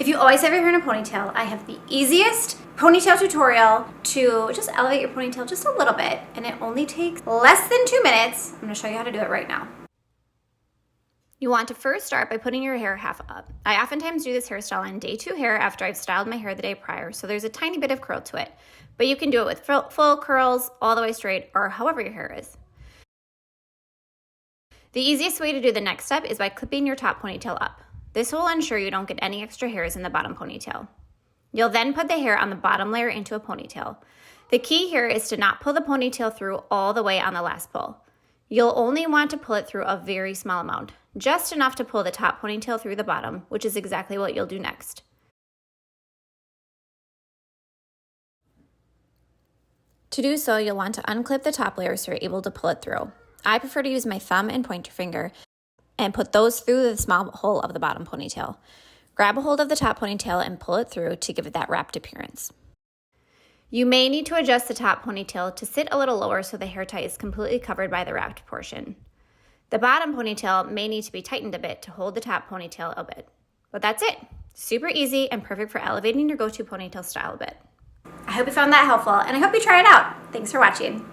If you always have your hair in a ponytail, I have the easiest ponytail tutorial to just elevate your ponytail just a little bit, and it only takes less than 2 minutes. I'm gonna show you how to do it right now. You want to first start by putting your hair half up. I oftentimes do this hairstyle on day 2 hair after I've styled my hair the day prior, so there's a tiny bit of curl to it. But you can do it with full curls, all the way straight, or however your hair is. The easiest way to do the next step is by clipping your top ponytail up. This will ensure you don't get any extra hairs in the bottom ponytail. You'll then put the hair on the bottom layer into a ponytail. The key here is to not pull the ponytail through all the way on the last pull. You'll only want to pull it through a very small amount, just enough to pull the top ponytail through the bottom, which is exactly what you'll do next. To do so, you'll want to unclip the top layer so you're able to pull it through. I prefer to use my thumb and pointer finger and put those through the small hole of the bottom ponytail. Grab a hold of the top ponytail and pull it through to give it that wrapped appearance. You may need to adjust the top ponytail to sit a little lower so the hair tie is completely covered by the wrapped portion. The bottom ponytail may need to be tightened a bit to hold the top ponytail a bit. But that's it. Super easy and perfect for elevating your go-to ponytail style a bit. I hope you found that helpful, and I hope you try it out. Thanks for watching.